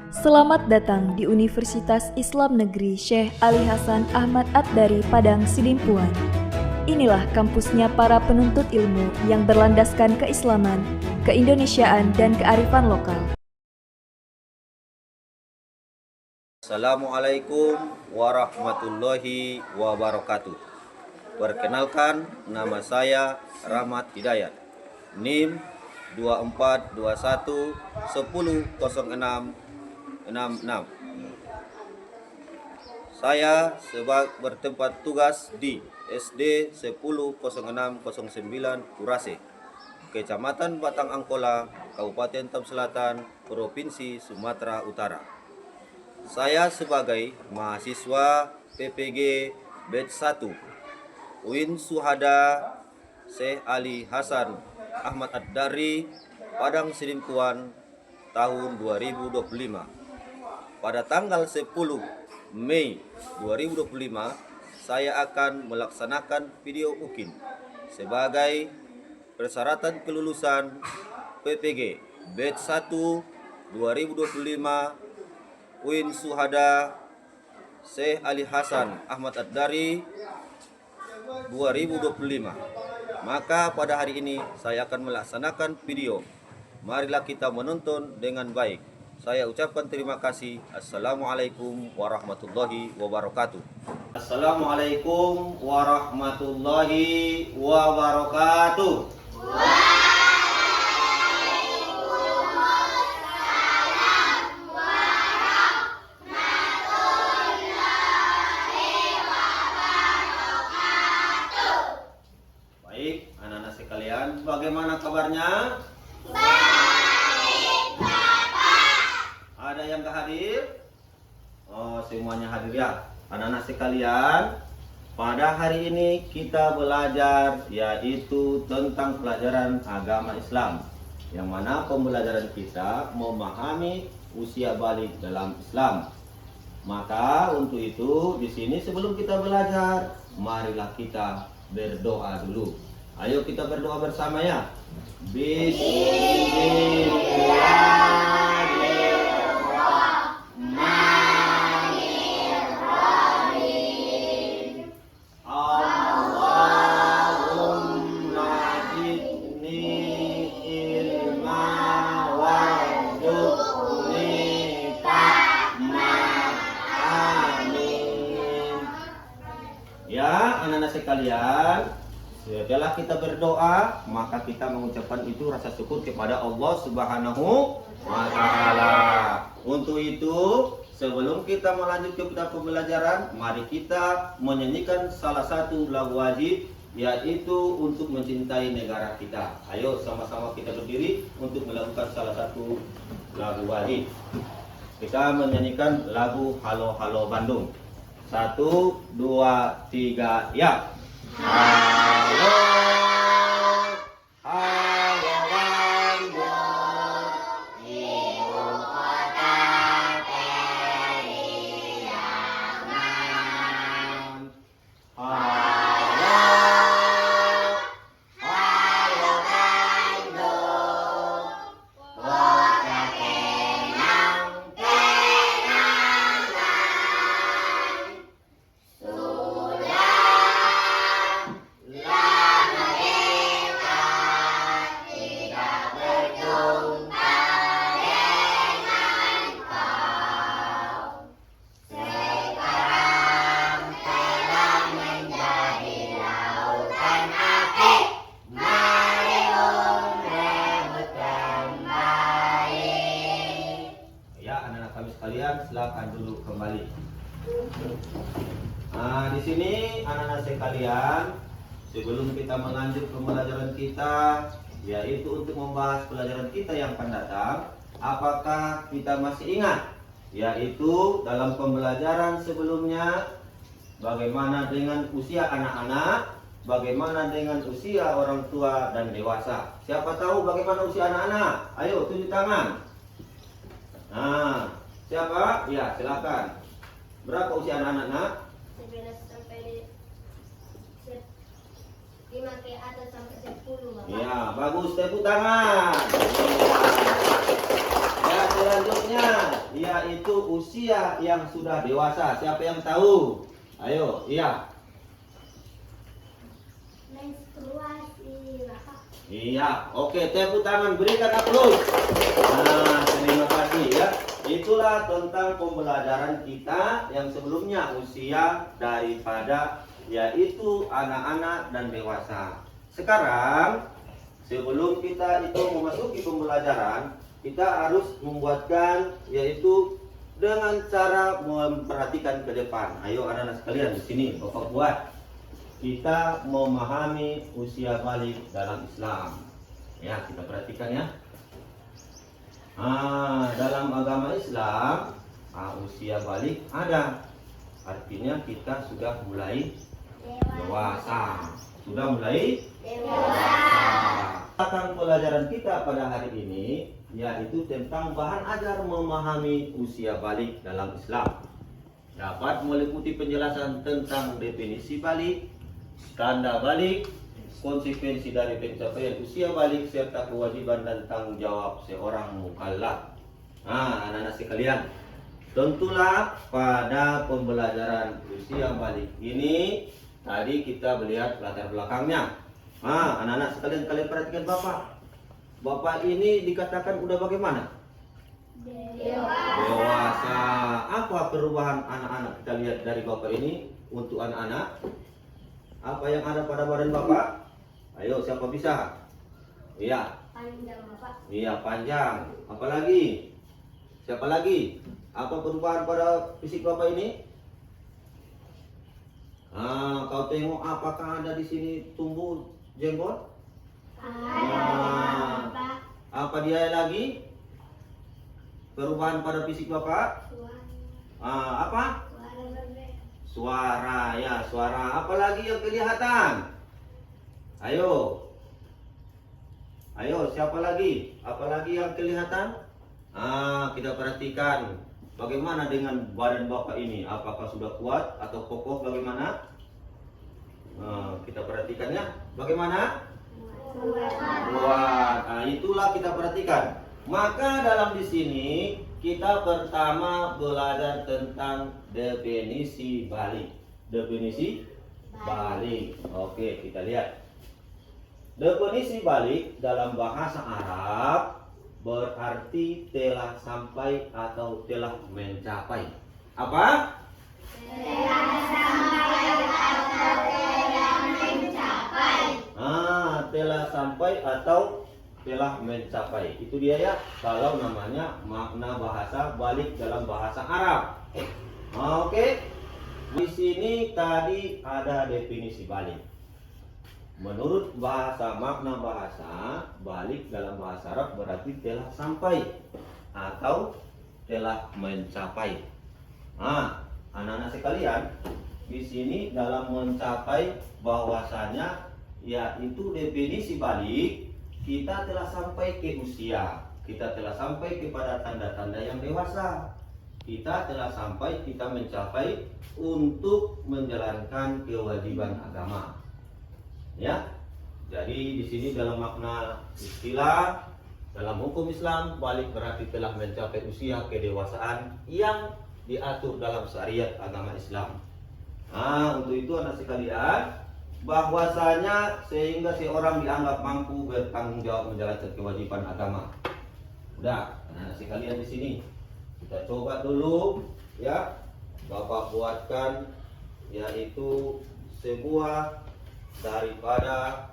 Selamat datang di Universitas Islam Negeri Syekh Ali Hasan Ahmad Ad-Dari Padang Sidimpuan. Inilah kampusnya para penuntut ilmu yang berlandaskan keislaman, keindonesiaan, dan kearifan lokal. Assalamualaikum warahmatullahi wabarakatuh. Perkenalkan, nama saya Rahmat Hidayat. NIM 2421100666. Saya bertempat tugas di SD 100609 Kurase, Kecamatan Batang Angkola, Kabupaten Tam Selatan, Provinsi Sumatera Utara. Saya sebagai mahasiswa PPG Batch 1 UIN Syuhada Syekh Ali Hasan Ahmad Ad-Dari Padang Sidimpuan tahun 2025. Pada tanggal 10 Mei 2025, saya akan melaksanakan video UKIN sebagai persyaratan kelulusan PPG Batch 1 2025 UIN Syuhada Syekh Ali Hasan Ahmad Ad-Dari 2025. Maka pada hari ini saya akan melaksanakan video. Marilah kita menonton dengan baik. Saya ucapkan terima kasih. Assalamualaikum warahmatullahi wabarakatuh. Assalamualaikum warahmatullahi wabarakatuh. Baik, anak-anak sekalian, bagaimana kabarnya? Ada yang gak hadir? Oh, semuanya hadir ya. Anak-anak sekalian, pada hari ini kita belajar yaitu tentang pelajaran agama Islam, yang mana pembelajaran kita memahami usia balik dalam Islam. Maka untuk itu di sini sebelum kita belajar, marilah kita berdoa dulu. Ayo kita berdoa bersama ya. Bismillahirrahmanirrahim. Allahumma zidni ilma warzuqni fahma. Amin. Ya, anak-anak sekalian, setelah kita berdoa, maka kita mengucapkan itu rasa syukur kepada Allah Subhanahu wa Ta'ala. Untuk itu, sebelum kita melanjutkan ke pembelajaran, mari kita menyanyikan salah satu lagu wajib, yaitu untuk mencintai negara kita. Ayo sama-sama kita berdiri untuk melakukan salah satu lagu wajib. Kita menyanyikan lagu Halo Halo Bandung. 1, 2, 3, ya. Halo, halo Bandung, ibu kota periaman. Halo, halo Bandung, kota kenang-kenangan. Sekalian, silakan duduk kembali. Nah, di sini anak-anak sekalian, sebelum kita melanjut pembelajaran kita, yaitu untuk membahas pelajaran kita yang akan datang, apakah kita masih ingat? Yaitu dalam pembelajaran sebelumnya, bagaimana dengan usia anak-anak, bagaimana dengan usia orang tua dan dewasa. Siapa tahu bagaimana usia anak-anak? Ayo tunjuk tangan. Nah, siapa? Ya, silakan. Berapa usia anak-anak, nak? 11 sampai 5 ke atas sampai 10, Bapak. Ya, bagus, tepuk tangan. Ya, selanjutnya yaitu usia yang sudah dewasa. Siapa yang tahu? Ayo, iya. Menstruasi, Bapak. Iya, oke, tepuk tangan, berikan aplaus. Nah, terima kasih ya. Itulah tentang pembelajaran kita yang sebelumnya usia daripada yaitu anak-anak dan dewasa. Sekarang sebelum kita itu memasuki pembelajaran, kita harus membuatkan yaitu dengan cara memperhatikan ke depan. Ayo anak-anak sekalian di sini Bapak buat. Kita memahami usia balik dalam Islam. Ya, kita perhatikan ya. Dalam agama Islam, usia balik ada. Artinya kita sudah mulai dewasa. Sudah mulai dewasa. Akan pelajaran kita pada hari ini yaitu tentang bahan ajar memahami usia balik dalam Islam. Dapat meliputi penjelasan tentang definisi balik, tanda balik, konsekuensi dari pencapaian usia balik, serta kewajiban dan tanggung jawab seorang mukallaf. Anak-anak sekalian, tentulah pada pembelajaran usia balik ini tadi kita melihat latar belakangnya. Anak-anak sekalian, kalian perhatikan Bapak. Bapak ini dikatakan udah bagaimana? Dewasa. Apa perubahan anak-anak? Kita lihat dari Bapak ini untuk anak-anak. Apa yang ada pada badan Bapak? Ayo, siapa bisa? Iya. Panjang, Bapak. Iya, panjang. Apalagi? Siapa lagi? Apa perubahan pada fisik Bapak ini? Kau tengok apakah ada di sini tumbuh jenggot? Ada, Bapak. Apa dia lagi? Perubahan pada fisik Bapak? Apa? Suara berbeda. Suara, ya suara. Apalagi yang kelihatan? Ayo. Ayo, siapa lagi? Apalagi yang kelihatan? Kita perhatikan. Bagaimana dengan badan Bapak ini? Apakah sudah kuat atau kokoh? Bagaimana? Kita perhatikan ya. Bagaimana? Kuat. Itulah kita perhatikan. Maka dalam di sini kita pertama belajar tentang definisi balik. Definisi balik. Oke, kita lihat. Definisi balik dalam bahasa Arab berarti telah sampai atau telah mencapai. Apa? Telah sampai atau telah mencapai. Telah sampai atau telah mencapai. Itu dia ya. Kalau namanya makna bahasa balik dalam bahasa Arab. Oke. Di sini tadi ada definisi balik. Menurut bahasa makna bahasa balik dalam bahasa Arab berarti telah sampai atau telah mencapai. Anak-anak sekalian, di sini dalam mencapai bahwasanya yaitu definisi balik kita telah sampai ke usia, kita telah sampai kepada tanda-tanda yang dewasa, kita telah sampai, kita mencapai untuk menjalankan kewajiban agama. Ya, jadi di sini dalam makna istilah dalam hukum Islam balik berarti telah mencapai usia kedewasaan yang diatur dalam syariat agama Islam. Untuk itu anak sekalian, bahwasanya sehingga seorang dianggap mampu bertanggung jawab menjalankan kewajiban agama. Udah, anak sekalian di sini kita coba dulu ya. Bapak buatkan yaitu sebuah daripada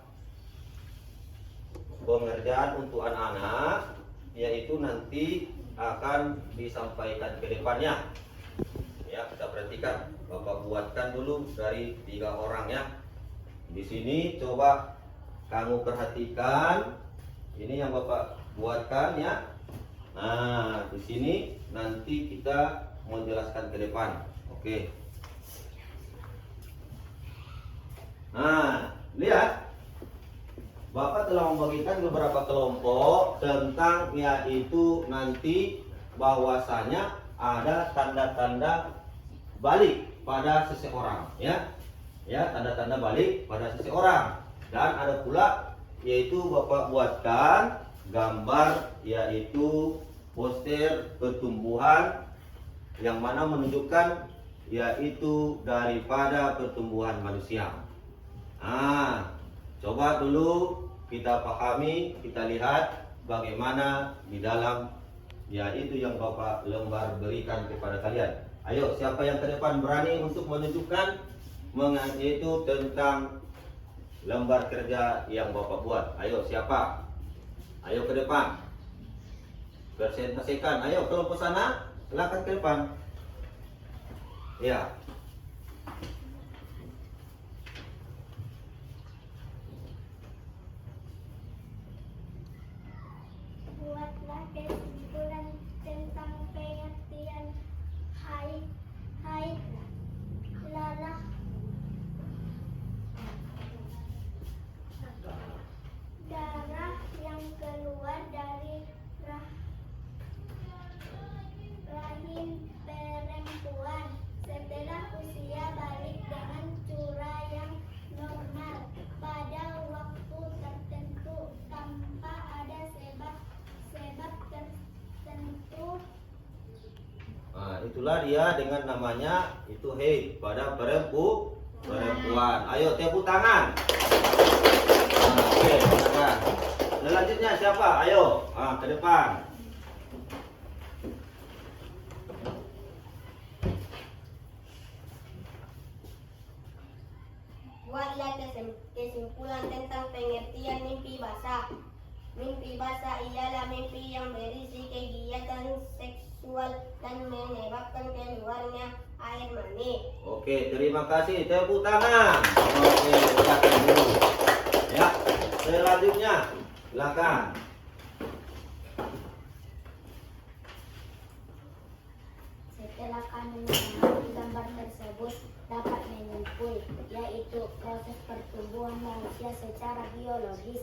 pengerjaan untuk anak-anak, yaitu nanti akan disampaikan ke depannya. Ya, kita perhatikan. Bapak buatkan dulu dari 3 orang ya. Di sini coba kamu perhatikan. Ini yang Bapak buatkan ya. Di sini nanti kita menjelaskan ke depan. Oke. Lihat. Bapak telah membagikan beberapa kelompok tentang yaitu nanti bahwasanya ada tanda-tanda balik pada seseorang ya. Ya, tanda-tanda balik pada seseorang. Dan ada pula yaitu Bapak buatkan gambar yaitu poster pertumbuhan yang mana menunjukkan yaitu daripada pertumbuhan manusia. Coba dulu kita pahami, kita lihat bagaimana di dalam yaitu yang Bapak lembar berikan kepada kalian. Ayo, siapa yang ke depan berani untuk menunjukkan yaitu tentang lembar kerja yang Bapak buat? Ayo, siapa? Ayo ke depan. Presentasikan. Ayo kelompok sana, silakan ke depan. Ya. Buatlah kesimpulan tentang pengertian hai lalah darah yang keluar dari rahim perempuan setelah usia balik dengan curah yang normal pada waktu tertentu tanpa ada sebab tertentu. Itulah dia dengan namanya itu haid pada perempuan. Ayo tepuk tangan. Oke, silakan. Selanjutnya siapa? Ayo, ke depan. Buatlah kesimpulan tentang pengertian mimpi basah. Mimpi basah ialah mimpi yang berisi kegiatan seksual dan menyebabkan keluarnya air mani. Oke, terima kasih. Tepuk tangan. Oke, silakan dulu. Ya, selanjutnya silakan. Setelah kami mengamati gambar tersebut dapat menyimpul yaitu proses pertumbuhan manusia secara biologis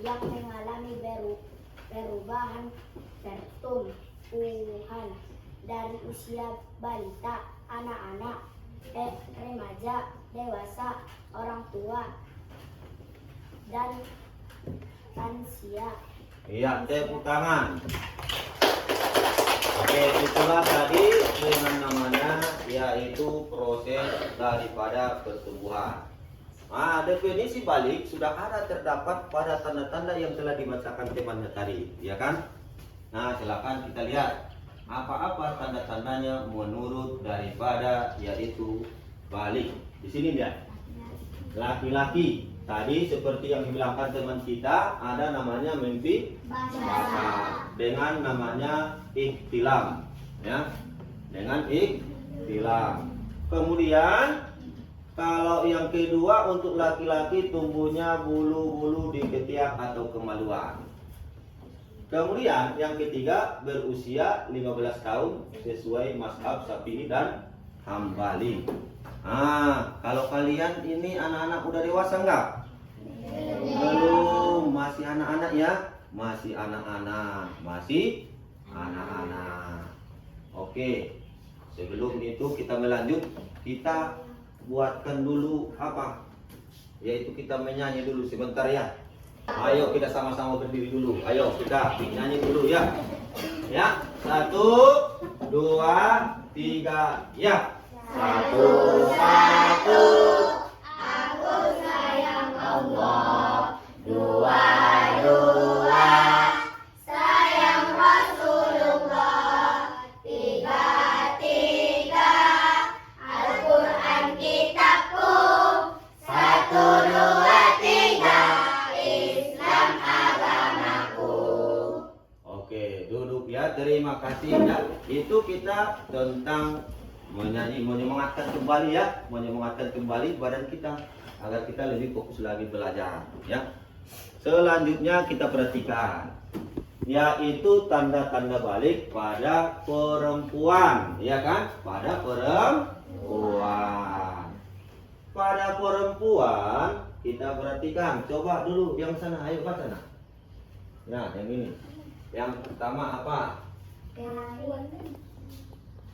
yang mengalami perubahan pertumbuhan dari usia balita, anak-anak, remaja, dewasa, orang tua, dan lansia. Iya, tepuk tangan. Oke, itulah tadi dengan namanya yaitu proses daripada pertumbuhan. Definisi balik sudah ada terdapat pada tanda-tanda yang telah dibacakan temannya tadi, ya kan? Nah, silakan kita lihat apa-apa tanda-tandanya menurut daripada yaitu balik. Di sini dia. Laki-laki tadi seperti yang dibilangkan teman kita ada namanya mimpi basah dengan namanya ihtilam, ya, dengan ihtilam. Kemudian kalau yang kedua untuk laki-laki tumbuhnya bulu-bulu di ketiak atau kemaluan. Kemudian yang ketiga berusia 15 tahun sesuai mazhab Syafi'i dan Hambali. Kalau kalian ini anak-anak udah dewasa enggak? Belum, masih anak-anak ya? Masih anak-anak. Oke. Sebelum itu kita melanjut, kita buatkan dulu apa? Yaitu kita menyanyi dulu sebentar ya. Ayo kita sama-sama berdiri dulu. Ayo kita nyanyi dulu ya. Ya, 1, 2, 3, ya. 1, 1. Aku sayang Allah. 2, sayang Rasulullah. 3, Al-Quran kitabku. 1, 2, 3, Islam agamaku. Oke, duduk ya. Terima kasih ya. Itu kita tentang menyanyi, menyemangatkan kembali ya, menyemangatkan kembali badan kita agar kita lebih fokus lagi belajar ya. Selanjutnya kita perhatikan yaitu tanda-tanda balik pada perempuan, ya kan? Pada perempuan. Pada perempuan kita perhatikan. Coba dulu yang sana, ayo baca nah. Nah, yang ini. Yang pertama apa?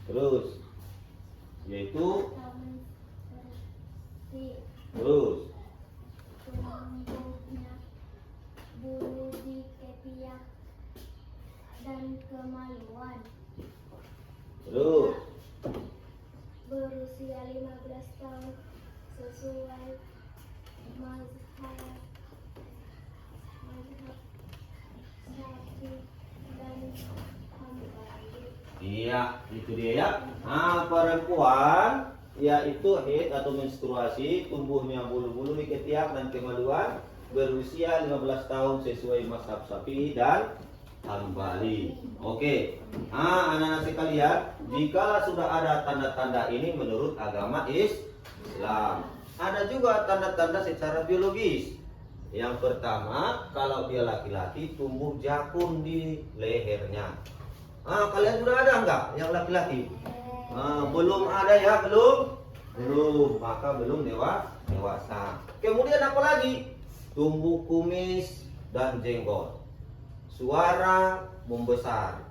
Terus yaitu terus tumbuhnya bulu di ketiak dan kemaluan. seksual, mazhab, syar'i, dan hambali. Iya, itu dia ya. Nah, perempuan yaitu haid atau menstruasi, tumbuhnya bulu-bulu di ketiak dan kemaluan, berusia 15 tahun sesuai mazhab Syafi'i dan Hambali. Oke. Ah, anak-anak sekalian, jika sudah ada tanda-tanda ini menurut agama Islam. Ada juga tanda-tanda secara biologis. Yang pertama, kalau dia laki-laki tumbuh jakun di lehernya. Ah, kalian sudah ada enggak yang laki-laki? Belum ada ya, belum, maka belum dewasa. Kemudian apa lagi? Tumbuh kumis dan jenggot, suara membesar,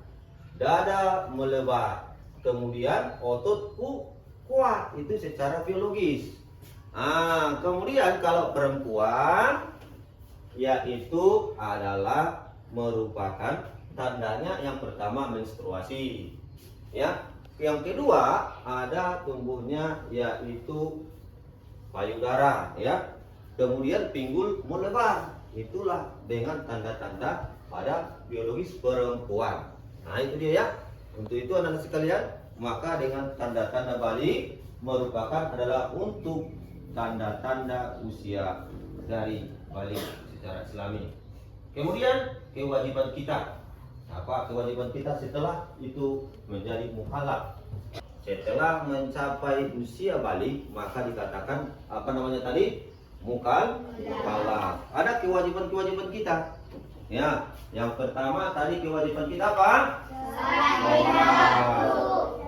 dada melebar, kemudian otot kuat, itu secara biologis. Kemudian kalau perempuan, yaitu adalah merupakan tandanya yang pertama menstruasi, ya. Yang kedua ada tumbuhnya yaitu payudara, ya. Kemudian pinggul melebar. Itulah dengan tanda-tanda pada biologis perempuan. Nah, itu dia ya. Untuk itu anak-anak sekalian, maka dengan tanda-tanda balik merupakan adalah untuk tanda-tanda usia dari balik secara Islami. Kemudian kewajiban kita. Apa kewajiban kita setelah itu menjadi mukallaf? Setelah mencapai usia balik, maka dikatakan apa namanya tadi? Mukallaf. Ada kewajiban-kewajiban kita. Ya, yang pertama tadi kewajiban kita apa? Sholat.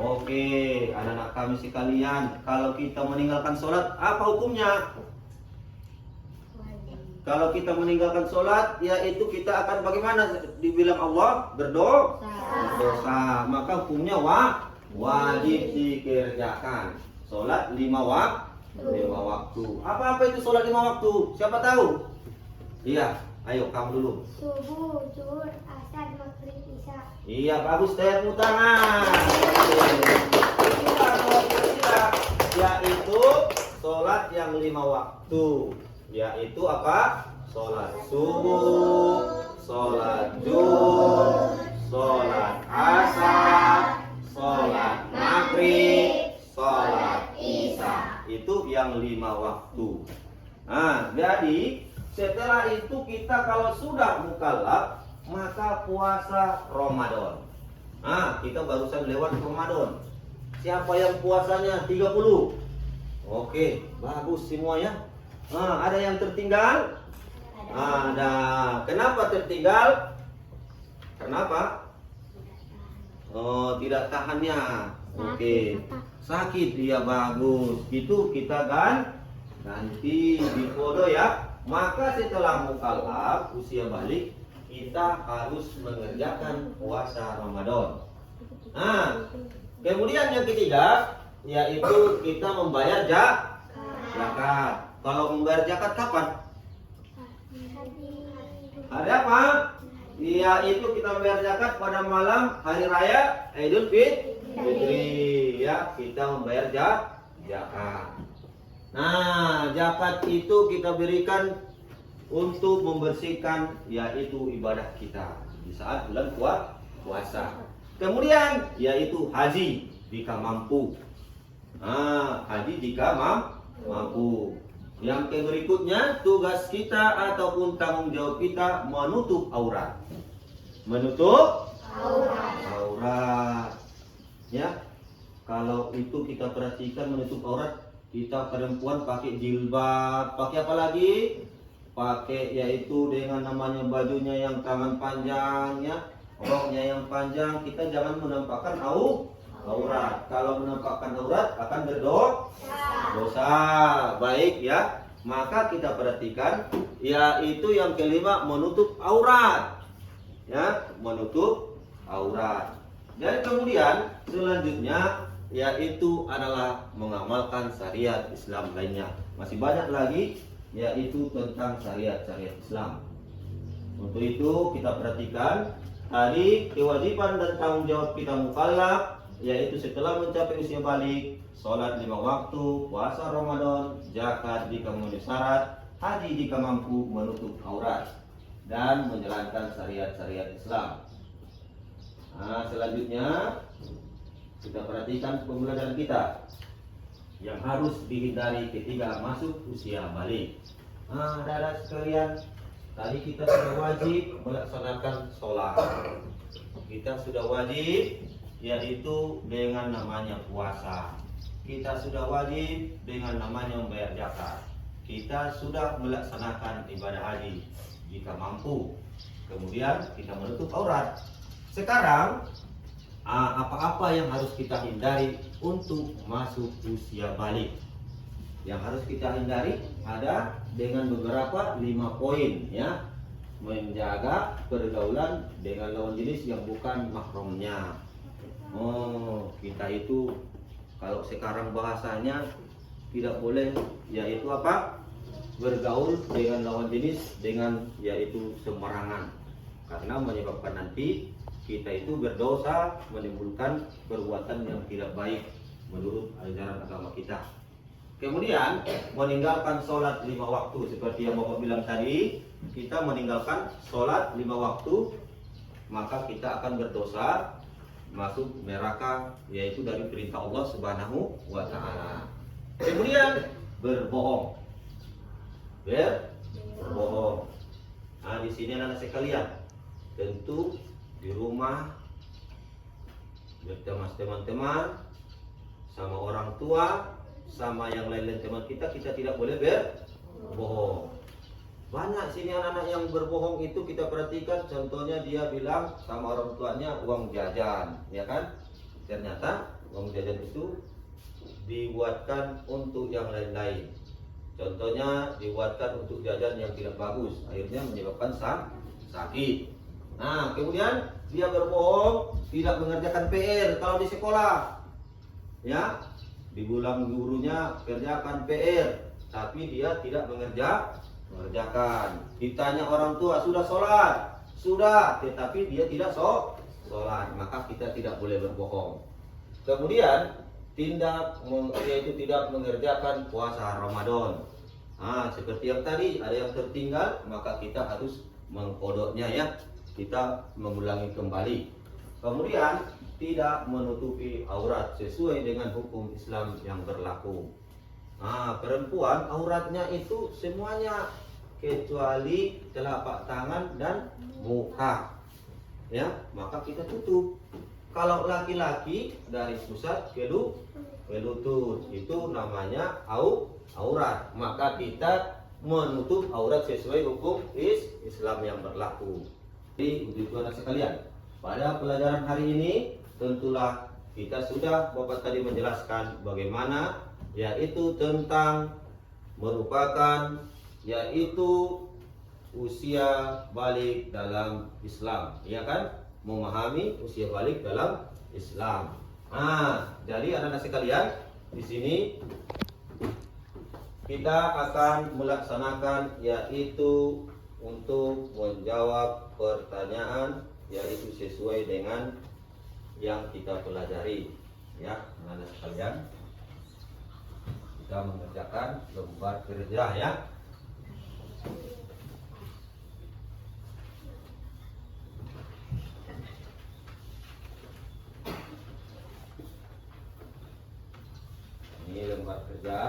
Oke, anak-anak kami sekalian, kalau kita meninggalkan sholat, apa hukumnya? Kalau kita meninggalkan sholat, yaitu kita akan bagaimana? Dibilang Allah berdosa. Maka hukumnya wajib dikerjakan. Sholat 5 waktu. Apa itu sholat 5 waktu? Siapa tahu? Iya, ayo kamu dulu. Subuh, zuhur, asar, maghrib, isya. Iya, bagus, tepuk tangan. Itulah sholat kita, yaitu sholat yang 5 waktu. Yaitu apa? Sholat subuh, sholat zuhur, sholat asar, sholat maghrib, sholat isya. Itu yang 5 waktu. Nah, jadi setelah itu kita kalau sudah mukallaf, maka puasa Ramadan. Nah, kita barusan lewat Ramadan. Siapa yang puasanya 30? Oke, bagus semuanya. Ada yang tertinggal? Ada. Kenapa tertinggal? Kenapa? Oh, tidak tahannya. Oke. Sakit, dia bagus. Itu kita ganti di foto ya. Maka setelah mukallaf usia balik, kita harus mengerjakan puasa Ramadan. Kemudian yang ketiga yaitu kita membayar zakat. Kalau membayar zakat kapan? Hari apa? Yaitu kita membayar zakat pada malam hari raya Idul Fitri. Ya, kita membayar zakat. Nah, zakat itu kita berikan untuk membersihkan yaitu ibadah kita di saat bulan puasa. Kemudian yaitu haji jika mampu. Haji jika mampu. Yang berikutnya tugas kita ataupun tanggung jawab kita menutup aurat. Menutup aurat. Ya. Kalau itu kita perhatikan menutup aurat, kita perempuan pakai jilbab, pakai apa lagi? Pakai yaitu dengan namanya bajunya yang tangan panjang ya, roknya yang panjang. Kita jangan menampakkan aurat. Kalau menampakkan aurat akan berdosa. Baik ya. Maka kita perhatikan yaitu yang kelima menutup aurat. Ya, menutup aurat. Dan kemudian selanjutnya yaitu adalah mengamalkan syariat Islam lainnya. Masih banyak lagi yaitu tentang syariat-syariat Islam. Untuk itu kita perhatikan tadi kewajiban dan tanggung jawab kita mukallaf yaitu setelah mencapai usia balik, sholat 5 waktu, puasa Ramadan, zakat jika memenuhi syarat, haji jika mampu menutup aurat, dan menjalankan syariat-syariat Islam. Nah, selanjutnya kita perhatikan pembelajaran kita yang harus dihindari ketika masuk usia balik. Nah, anak-anak sekalian, tadi kita sudah wajib melaksanakan sholat. Kita sudah wajib yaitu dengan namanya puasa. Kita sudah wajib dengan namanya membayar zakat. Kita sudah melaksanakan ibadah haji jika mampu. Kemudian kita menutup aurat. Sekarang apa-apa yang harus kita hindari untuk masuk usia balik? Yang harus kita hindari ada dengan beberapa 5 poin ya. Menjaga pergaulan dengan lawan jenis yang bukan mahramnya. Kita itu kalau sekarang bahasanya tidak boleh yaitu apa? Bergaul dengan lawan jenis dengan yaitu sembarangan. Karena menyebabkan nanti kita itu berdosa, menimbulkan perbuatan yang tidak baik menurut ajaran agama kita. Kemudian meninggalkan sholat 5 waktu seperti yang Bapak bilang tadi, kita meninggalkan sholat 5 waktu maka kita akan berdosa masuk neraka yaitu dari perintah Allah Subhanahu wa taala. Kemudian berbohong. Berbohong. Nah, di sini anak sekalian, tentu di rumah bertemu teman-teman sama orang tua sama yang lain-lain teman kita tidak boleh berbohong. Banyak sini anak-anak yang berbohong itu kita perhatikan, contohnya dia bilang sama orang tuanya uang jajan, ya kan? Ternyata uang jajan itu dibuatkan untuk yang lain-lain. Contohnya dibuatkan untuk jajan yang tidak bagus, akhirnya menyebabkan sakit. Nah, kemudian dia berbohong, tidak mengerjakan PR kalau di sekolah. Ya, dibilang gurunya kerjakan PR, tapi dia tidak mengerjakan. Ditanya orang tua, sudah sholat? Sudah, tetapi dia tidak sholat. Maka kita tidak boleh berbohong. Kemudian yaitu tidak mengerjakan puasa Ramadan. Nah, seperti yang tadi ada yang tertinggal, maka kita harus mengkodoknya ya. Kita mengulangi kembali. Kemudian tidak menutupi aurat sesuai dengan hukum Islam yang berlaku. Nah, perempuan auratnya itu semuanya kecuali telapak tangan dan muka. Ya, maka kita tutup. Kalau laki-laki dari pusat ke lutut itu namanya aurat. Maka kita menutup aurat sesuai hukum Islam yang berlaku. Jadi untuk anak sekalian, pada pelajaran hari ini tentulah kita sudah Bapak tadi menjelaskan bagaimana yaitu tentang merupakan yaitu usia balik dalam Islam, ya kan? Memahami usia balik dalam Islam. Nah, jadi anak-anak sekalian, di sini kita akan melaksanakan yaitu untuk menjawab pertanyaan yaitu sesuai dengan yang kita pelajari, ya anak-anak sekalian. Kita mengerjakan lembar kerja ya. Ini lembar kerja.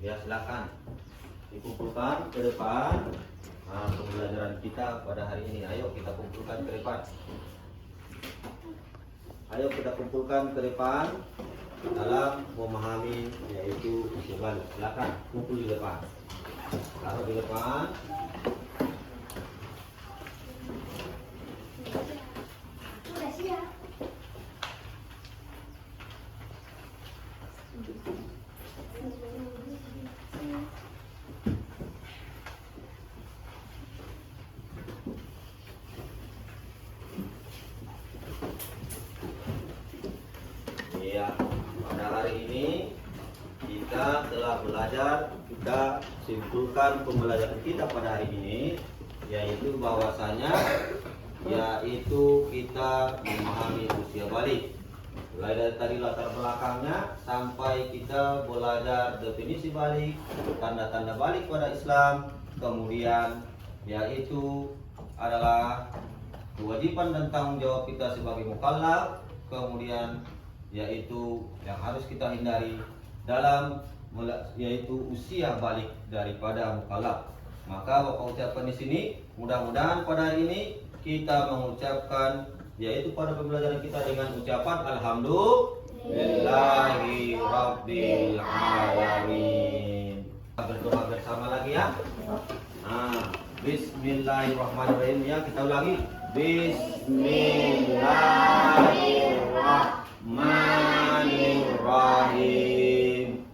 Ya silakan dikumpulkan ke depan. Nah, pembelajaran kita pada hari ini, ayo kita kumpulkan ke depan. Ayo kita kumpulkan ke depan dalam memahami yaitu usia balik. Silakan kumpul di depan. Taruh di depan. Udah siap. Iya, pada hari ini kita telah belajar, kita simpulkan pembelajaran kita pada hari ini, yaitu bahwasanya yaitu kita memahami usia balik. Mulai dari tadi latar belakangnya sampai kita belajar definisi balik, tanda-tanda balik pada Islam, kemudian yaitu adalah kewajiban dan tanggung jawab kita sebagai mukallaf, kemudian yaitu yang harus kita hindari dalam yaitu usia balik daripada mukallaf. Maka Bapak ucapkan di sini, mudah-mudahan pada hari ini kita mengucapkan yaitu pada pembelajaran kita dengan ucapan alhamdulillahi rabbil alamin. Berdoa bersama lagi ya. Nah, bismillahirrahmanirrahim ya, kita ulangi. Bismillahirrahmanirrahim.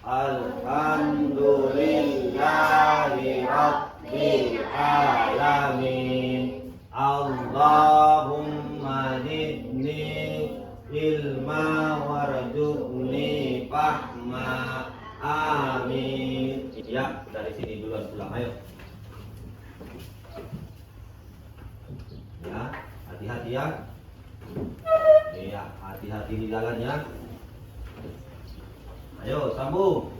Alhamdulillahi rabbil alamin. Allahumma zidni ilma warzuqni fahma. Amin. Ya, dari sini duluan pulang, ayo. Ya, hati-hati ya. Iya, hati-hati di jalan ya. Ayo, sambung.